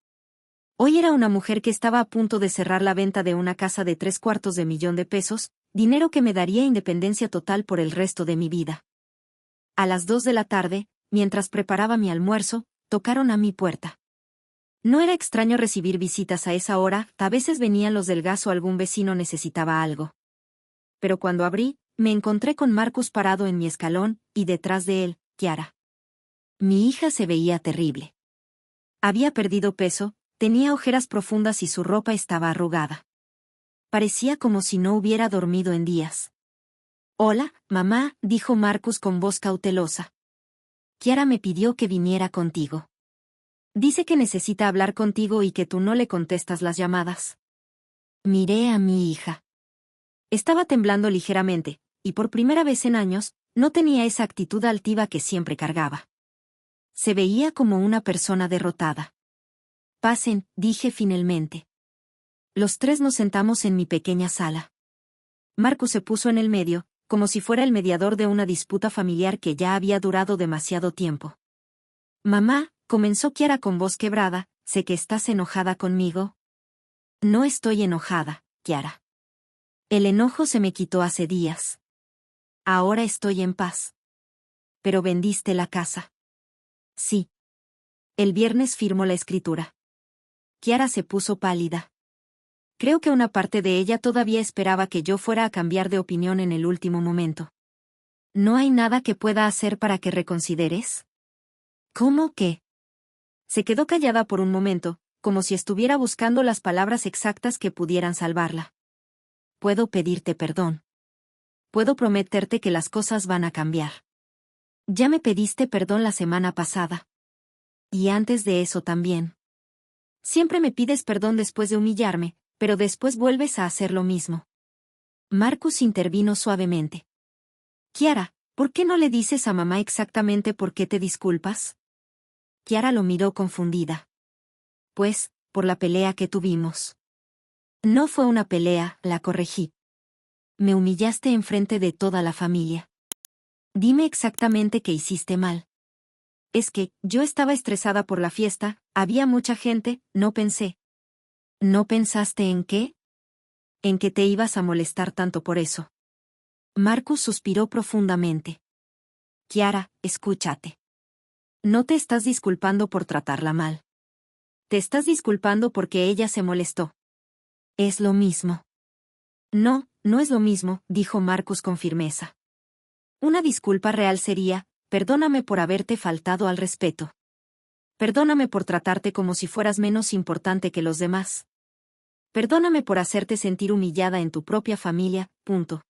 Hoy era una mujer que estaba a punto de cerrar la venta de una casa de 750,000 de pesos, dinero que me daría independencia total por el resto de mi vida. A las 2 de la tarde, mientras preparaba mi almuerzo, tocaron a mi puerta. No era extraño recibir visitas a esa hora, a veces venían los del gas o algún vecino necesitaba algo. Pero cuando abrí, me encontré con Marcus parado en mi escalón, y detrás de él, Kiara. Mi hija se veía terrible. Había perdido peso, tenía ojeras profundas y su ropa estaba arrugada. Parecía como si no hubiera dormido en días. Hola, mamá, dijo Marcus con voz cautelosa. Kiara me pidió que viniera contigo. Dice que necesita hablar contigo y que tú no le contestas las llamadas. Miré a mi hija. Estaba temblando ligeramente, y por primera vez en años, no tenía esa actitud altiva que siempre cargaba. Se veía como una persona derrotada. Pasen, dije finalmente. Los 3 nos sentamos en mi pequeña sala. Marcus se puso en el medio, como si fuera el mediador de una disputa familiar que ya había durado demasiado tiempo. Mamá, comenzó Kiara con voz quebrada, sé que estás enojada conmigo. No estoy enojada, Kiara. El enojo se me quitó hace días. Ahora estoy en paz. Pero vendiste la casa. Sí. El viernes firmó la escritura. Kiara se puso pálida. Creo que una parte de ella todavía esperaba que yo fuera a cambiar de opinión en el último momento. ¿No hay nada que pueda hacer para que reconsideres? ¿Cómo que? Se quedó callada por un momento, como si estuviera buscando las palabras exactas que pudieran salvarla. Puedo pedirte perdón. Puedo prometerte que las cosas van a cambiar. Ya me pediste perdón la semana pasada. Y antes de eso también. Siempre me pides perdón después de humillarme, pero después vuelves a hacer lo mismo. Marcus intervino suavemente. Kiara, ¿por qué no le dices a mamá exactamente por qué te disculpas? Kiara lo miró confundida. Pues, por la pelea que tuvimos. No fue una pelea, la corregí. Me humillaste enfrente de toda la familia. Dime exactamente qué hiciste mal. Es que, yo estaba estresada por la fiesta, había mucha gente, no pensé. ¿No pensaste en qué? ¿En que te ibas a molestar tanto por eso? Marcus suspiró profundamente. Kiara, escúchate. No te estás disculpando por tratarla mal. Te estás disculpando porque ella se molestó. Es lo mismo. No, no es lo mismo, dijo Marcus con firmeza. Una disculpa real sería, perdóname por haberte faltado al respeto. Perdóname por tratarte como si fueras menos importante que los demás. Perdóname por hacerte sentir humillada en tu propia familia, punto.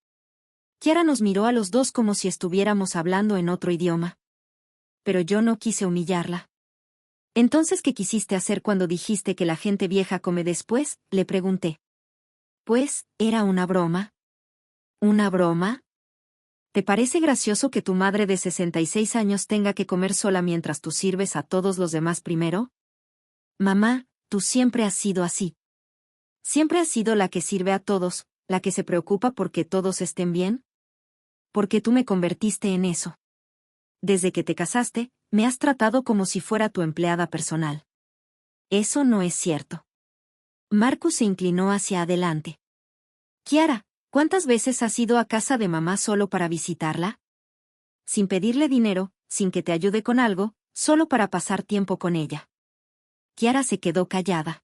Kiara nos miró a los dos como si estuviéramos hablando en otro idioma. Pero yo no quise humillarla. Entonces, ¿qué quisiste hacer cuando dijiste que la gente vieja come después? Le pregunté. Pues, era una broma. ¿Una broma? ¿Te parece gracioso que tu madre de 66 años tenga que comer sola mientras tú sirves a todos los demás primero? Mamá, tú siempre has sido así. Siempre has sido la que sirve a todos, la que se preocupa porque todos estén bien. Porque tú me convertiste en eso. Desde que te casaste, me has tratado como si fuera tu empleada personal. Eso no es cierto. Marcus se inclinó hacia adelante. Kiara, ¿cuántas veces has ido a casa de mamá solo para visitarla? Sin pedirle dinero, sin que te ayude con algo, solo para pasar tiempo con ella. Kiara se quedó callada.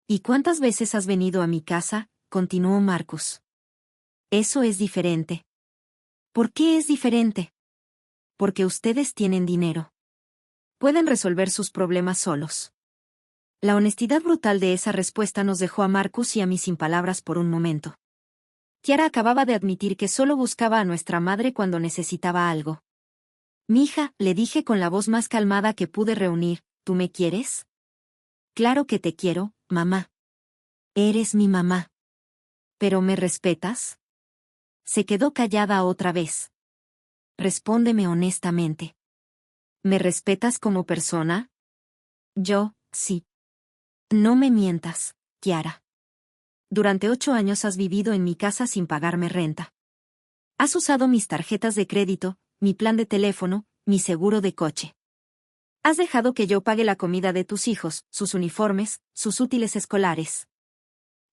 ¿Y cuántas veces has venido a mi casa? Continuó Marcus. Eso es diferente. ¿Por qué es diferente? Porque ustedes tienen dinero. Pueden resolver sus problemas solos. La honestidad brutal de esa respuesta nos dejó a Marcus y a mí sin palabras por un momento. Kiara acababa de admitir que solo buscaba a nuestra madre cuando necesitaba algo. Mija, le dije con la voz más calmada que pude reunir, ¿tú me quieres? Claro que te quiero, mamá. Eres mi mamá. ¿Pero me respetas? Se quedó callada otra vez. Respóndeme honestamente. ¿Me respetas como persona? Yo, sí. No me mientas, Kiara. Durante 8 años has vivido en mi casa sin pagarme renta. Has usado mis tarjetas de crédito, mi plan de teléfono, mi seguro de coche. Has dejado que yo pague la comida de tus hijos, sus uniformes, sus útiles escolares.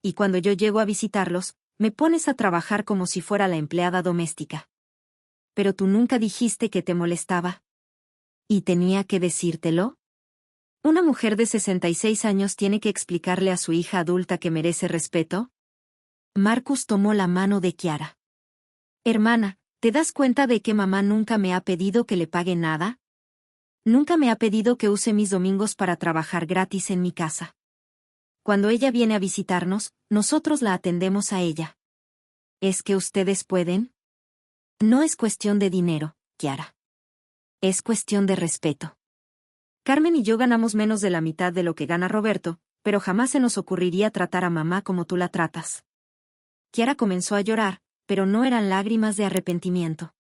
Y cuando yo llego a visitarlos, me pones a trabajar como si fuera la empleada doméstica. Pero tú nunca dijiste que te molestaba. ¿Y tenía que decírtelo? ¿Una mujer de 66 años tiene que explicarle a su hija adulta que merece respeto? Marcus tomó la mano de Kiara. Hermana, ¿te das cuenta de que mamá nunca me ha pedido que le pague nada? Nunca me ha pedido que use mis domingos para trabajar gratis en mi casa. Cuando ella viene a visitarnos, nosotros la atendemos a ella. ¿Es que ustedes pueden? No es cuestión de dinero, Kiara. Es cuestión de respeto. Carmen y yo ganamos menos de la mitad de lo que gana Roberto, pero jamás se nos ocurriría tratar a mamá como tú la tratas. Kiara comenzó a llorar, pero no eran lágrimas de arrepentimiento.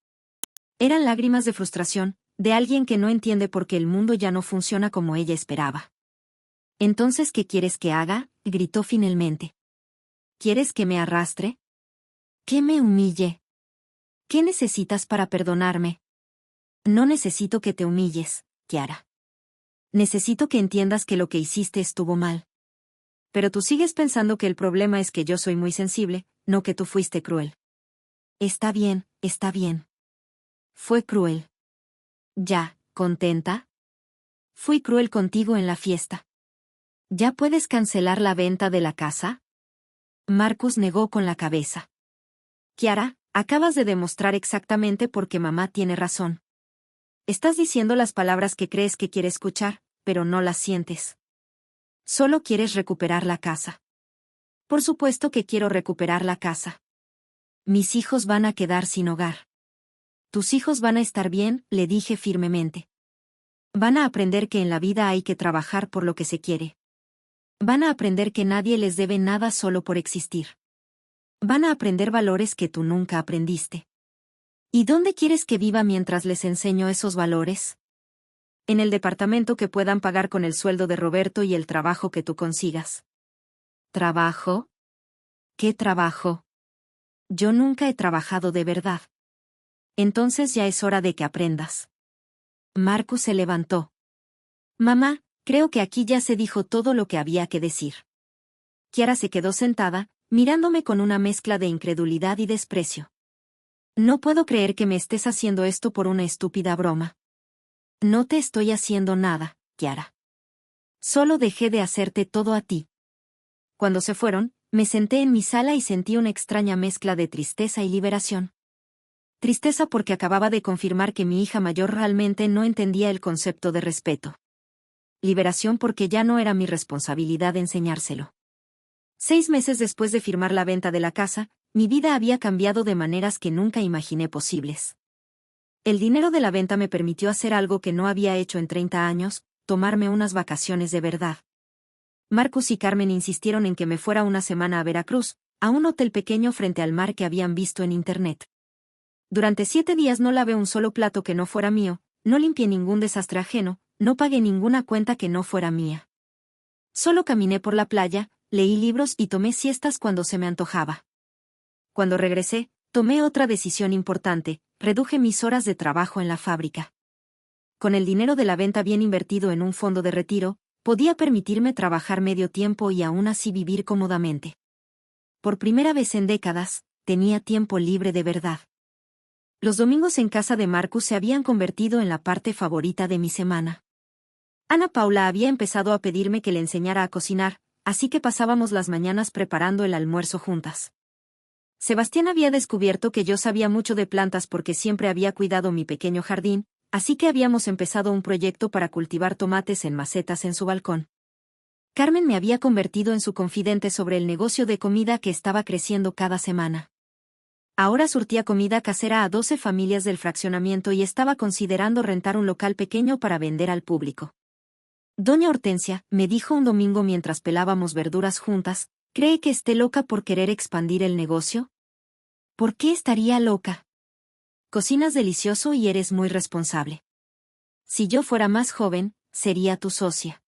Eran lágrimas de frustración, de alguien que no entiende por qué el mundo ya no funciona como ella esperaba. ¿Entonces qué quieres que haga? Gritó finalmente. ¿Quieres que me arrastre? ¿Que me humille? ¿Qué necesitas para perdonarme? No necesito que te humilles, Kiara. Necesito que entiendas que lo que hiciste estuvo mal. Pero tú sigues pensando que el problema es que yo soy muy sensible, no que tú fuiste cruel. Está bien, está bien. Fue cruel. Ya, ¿contenta? Fui cruel contigo en la fiesta. ¿Ya puedes cancelar la venta de la casa? Marcus negó con la cabeza. Kiara, acabas de demostrar exactamente por qué mamá tiene razón. Estás diciendo las palabras que crees que quiere escuchar, pero no las sientes. Solo quieres recuperar la casa. Por supuesto que quiero recuperar la casa. Mis hijos van a quedar sin hogar. Tus hijos van a estar bien, le dije firmemente. Van a aprender que en la vida hay que trabajar por lo que se quiere. Van a aprender que nadie les debe nada solo por existir. Van a aprender valores que tú nunca aprendiste. ¿Y dónde quieres que viva mientras les enseño esos valores? En el departamento que puedan pagar con el sueldo de Roberto y el trabajo que tú consigas. ¿Trabajo? ¿Qué trabajo? Yo nunca he trabajado de verdad. Entonces ya es hora de que aprendas. Marcus se levantó. Mamá, creo que aquí ya se dijo todo lo que había que decir. Kiara se quedó sentada, mirándome con una mezcla de incredulidad y desprecio. No puedo creer que me estés haciendo esto por una estúpida broma. No te estoy haciendo nada, Kiara. Solo dejé de hacerte todo a ti. Cuando se fueron, me senté en mi sala y sentí una extraña mezcla de tristeza y liberación. Tristeza porque acababa de confirmar que mi hija mayor realmente no entendía el concepto de respeto. Liberación porque ya no era mi responsabilidad enseñárselo. 6 meses después de firmar la venta de la casa, mi vida había cambiado de maneras que nunca imaginé posibles. El dinero de la venta me permitió hacer algo que no había hecho en 30 años, tomarme unas vacaciones de verdad. Marcus y Carmen insistieron en que me fuera una semana a Veracruz, a un hotel pequeño frente al mar que habían visto en internet. Durante 7 días no lavé un solo plato que no fuera mío, no limpié ningún desastre ajeno, no pagué ninguna cuenta que no fuera mía. Solo caminé por la playa, leí libros y tomé siestas cuando se me antojaba. Cuando regresé, tomé otra decisión importante, reduje mis horas de trabajo en la fábrica. Con el dinero de la venta bien invertido en un fondo de retiro, podía permitirme trabajar medio tiempo y aún así vivir cómodamente. Por primera vez en décadas, tenía tiempo libre de verdad. Los domingos en casa de Marcus se habían convertido en la parte favorita de mi semana. Ana Paula había empezado a pedirme que le enseñara a cocinar, así que pasábamos las mañanas preparando el almuerzo juntas. Sebastián había descubierto que yo sabía mucho de plantas porque siempre había cuidado mi pequeño jardín, así que habíamos empezado un proyecto para cultivar tomates en macetas en su balcón. Carmen me había convertido en su confidente sobre el negocio de comida que estaba creciendo cada semana. Ahora surtía comida casera a 12 familias del fraccionamiento y estaba considerando rentar un local pequeño para vender al público. Doña Hortensia, me dijo un domingo mientras pelábamos verduras juntas, ¿cree que esté loca por querer expandir el negocio? ¿Por qué estaría loca? Cocinas delicioso y eres muy responsable. Si yo fuera más joven, sería tu socia.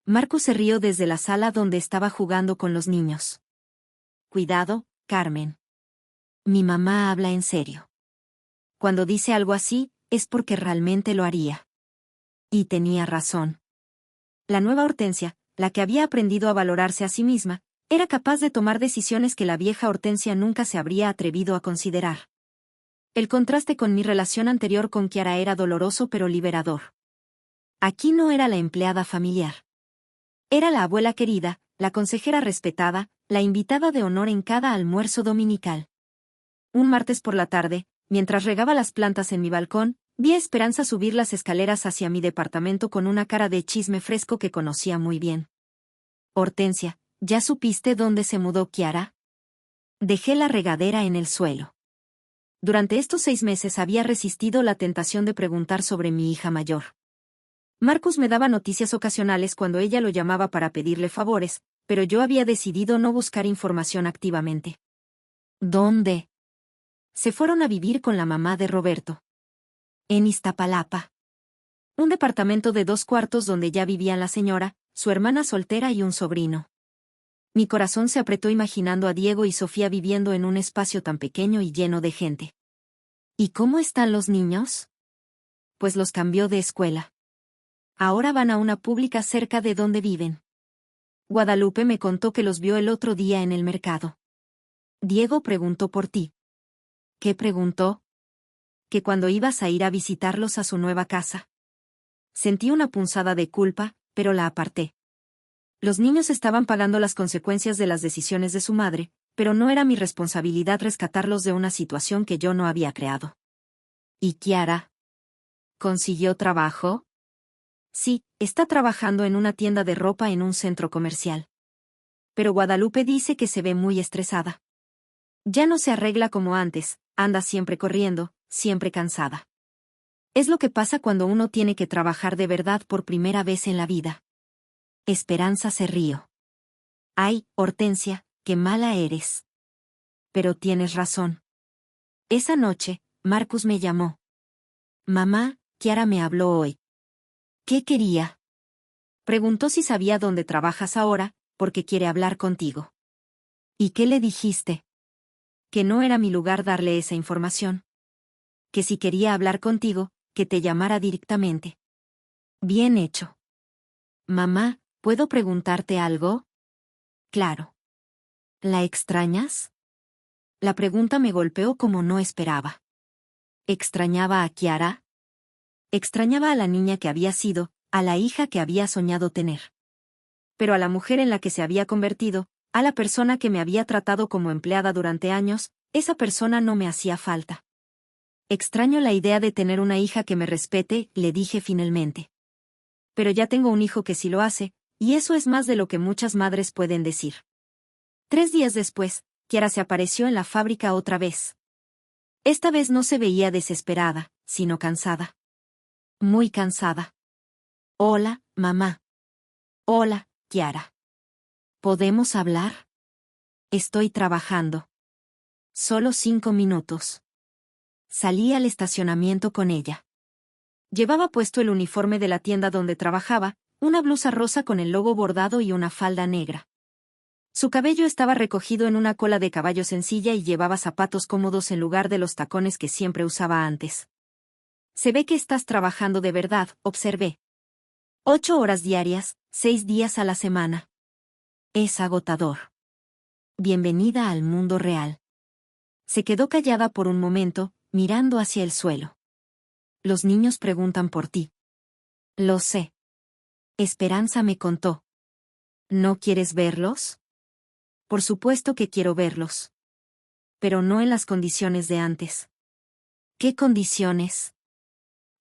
Marcus se rió desde la sala donde estaba jugando con los niños. Cuidado, Carmen. Mi mamá habla en serio. Cuando dice algo así, es porque realmente lo haría. Y tenía razón. La nueva Hortensia, la que había aprendido a valorarse a sí misma, era capaz de tomar decisiones que la vieja Hortensia nunca se habría atrevido a considerar. El contraste con mi relación anterior con Kiara era doloroso pero liberador. Aquí no era la empleada familiar. Era la abuela querida, la consejera respetada, la invitada de honor en cada almuerzo dominical. Un martes por la tarde, mientras regaba las plantas en mi balcón, vi a Esperanza subir las escaleras hacia mi departamento con una cara de chisme fresco que conocía muy bien. Hortensia, ¿ya supiste dónde se mudó Kiara? Dejé la regadera en el suelo. Durante estos 6 meses había resistido la tentación de preguntar sobre mi hija mayor. Marcus me daba noticias ocasionales cuando ella lo llamaba para pedirle favores, pero yo había decidido no buscar información activamente. ¿Dónde? Se fueron a vivir con la mamá de Roberto. En Iztapalapa. Un departamento de 2 cuartos donde ya vivían la señora, su hermana soltera y un sobrino. Mi corazón se apretó imaginando a Diego y Sofía viviendo en un espacio tan pequeño y lleno de gente. ¿Y cómo están los niños? Pues los cambió de escuela. Ahora van a una pública cerca de donde viven. Guadalupe me contó que los vio el otro día en el mercado. Diego preguntó por ti. ¿Qué preguntó? Que cuando ibas a ir a visitarlos a su nueva casa. Sentí una punzada de culpa, pero la aparté. Los niños estaban pagando las consecuencias de las decisiones de su madre, pero no era mi responsabilidad rescatarlos de una situación que yo no había creado. ¿Y Kiara? ¿Consiguió trabajo? Sí, está trabajando en una tienda de ropa en un centro comercial. Pero Guadalupe dice que se ve muy estresada. Ya no se arregla como antes, anda siempre corriendo, siempre cansada. Es lo que pasa cuando uno tiene que trabajar de verdad por primera vez en la vida. Esperanza se rió. Ay, Hortensia, qué mala eres. Pero tienes razón. Esa noche, Marcus me llamó. Mamá, Kiara me habló hoy. ¿Qué quería? Preguntó si sabía dónde trabajas ahora, porque quiere hablar contigo. ¿Y qué le dijiste? Que no era mi lugar darle esa información. Que si quería hablar contigo, que te llamara directamente. Bien hecho. Mamá, ¿puedo preguntarte algo? Claro. ¿La extrañas? La pregunta me golpeó como no esperaba. ¿Extrañaba a Kiara? Extrañaba a la niña que había sido, a la hija que había soñado tener. Pero a la mujer en la que se había convertido, a la persona que me había tratado como empleada durante años, esa persona no me hacía falta. Extraño la idea de tener una hija que me respete, le dije finalmente. Pero ya tengo un hijo que sí lo hace, y eso es más de lo que muchas madres pueden decir. 3 días después, Kiara se apareció en la fábrica otra vez. Esta vez no se veía desesperada, sino cansada. Muy cansada. Hola, mamá. Hola, Kiara. ¿Podemos hablar? Estoy trabajando. Solo 5 minutos. Salí al estacionamiento con ella. Llevaba puesto el uniforme de la tienda donde trabajaba, una blusa rosa con el logo bordado y una falda negra. Su cabello estaba recogido en una cola de caballo sencilla y llevaba zapatos cómodos en lugar de los tacones que siempre usaba antes. Se ve que estás trabajando de verdad, observé. 8 horas diarias, 6 días a la semana. Es agotador. Bienvenida al mundo real. Se quedó callada por un momento, mirando hacia el suelo. Los niños preguntan por ti. Lo sé. Esperanza me contó. ¿No quieres verlos? Por supuesto que quiero verlos. Pero no en las condiciones de antes. ¿Qué condiciones?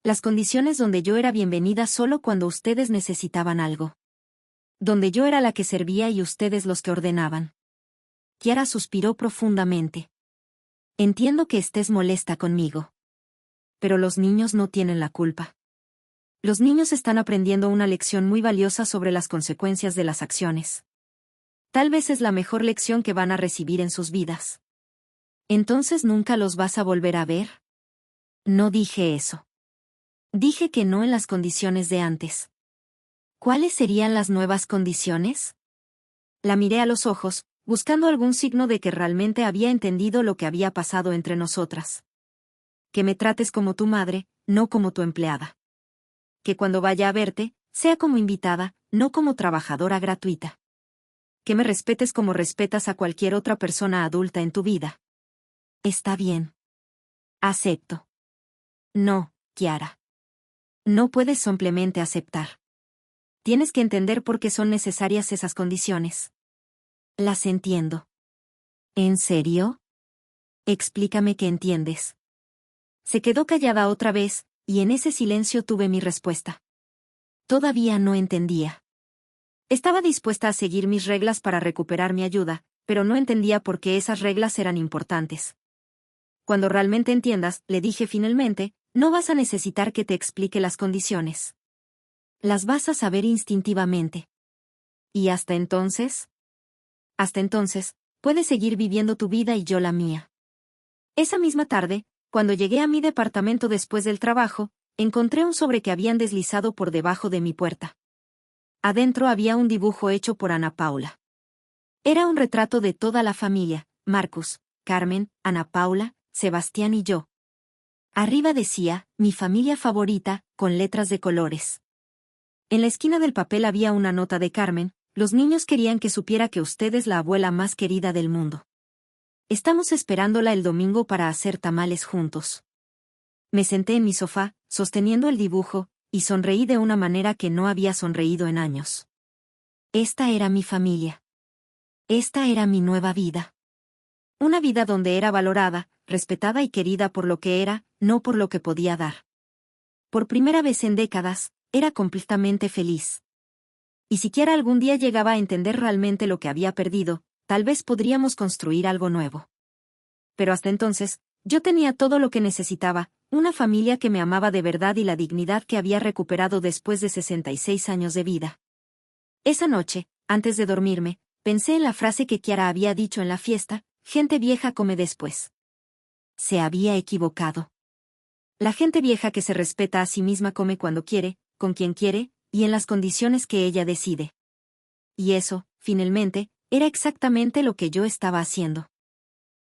Las condiciones donde yo era bienvenida solo cuando ustedes necesitaban algo. Donde yo era la que servía y ustedes los que ordenaban. Kiara suspiró profundamente. Entiendo que estés molesta conmigo. Pero los niños no tienen la culpa. Los niños están aprendiendo una lección muy valiosa sobre las consecuencias de las acciones. Tal vez es la mejor lección que van a recibir en sus vidas. ¿Entonces nunca los vas a volver a ver? No dije eso. Dije que no en las condiciones de antes. ¿Cuáles serían las nuevas condiciones? La miré a los ojos, buscando algún signo de que realmente había entendido lo que había pasado entre nosotras. Que me trates como tu madre, no como tu empleada. Que cuando vaya a verte, sea como invitada, no como trabajadora gratuita. Que me respetes como respetas a cualquier otra persona adulta en tu vida. Está bien. Acepto. No, Kiara. No puedes simplemente aceptar. Tienes que entender por qué son necesarias esas condiciones. Las entiendo. ¿En serio? Explícame qué entiendes. Se quedó callada otra vez, y en ese silencio tuve mi respuesta. Todavía no entendía. Estaba dispuesta a seguir mis reglas para recuperar mi ayuda, pero no entendía por qué esas reglas eran importantes. Cuando realmente entiendas, le dije finalmente, no vas a necesitar que te explique las condiciones. Las vas a saber instintivamente. ¿Y hasta entonces? Hasta entonces, puedes seguir viviendo tu vida y yo la mía. Esa misma tarde, cuando llegué a mi departamento después del trabajo, encontré un sobre que habían deslizado por debajo de mi puerta. Adentro había un dibujo hecho por Ana Paula. Era un retrato de toda la familia, Marcus, Carmen, Ana Paula, Sebastián y yo. Arriba decía, mi familia favorita, con letras de colores. En la esquina del papel había una nota de Carmen, los niños querían que supiera que usted es la abuela más querida del mundo. Estamos esperándola el domingo para hacer tamales juntos. Me senté en mi sofá, sosteniendo el dibujo, y sonreí de una manera que no había sonreído en años. Esta era mi familia. Esta era mi nueva vida. Una vida donde era valorada, respetada y querida por lo que era, no por lo que podía dar. Por primera vez en décadas, era completamente feliz. Y siquiera algún día llegaba a entender realmente lo que había perdido, tal vez podríamos construir algo nuevo. Pero hasta entonces, yo tenía todo lo que necesitaba, una familia que me amaba de verdad y la dignidad que había recuperado después de 66 años de vida. Esa noche, antes de dormirme, pensé en la frase que Kiara había dicho en la fiesta, gente vieja come después. Se había equivocado. La gente vieja que se respeta a sí misma come cuando quiere, con quien quiere, y en las condiciones que ella decide. Y eso, finalmente, era exactamente lo que yo estaba haciendo.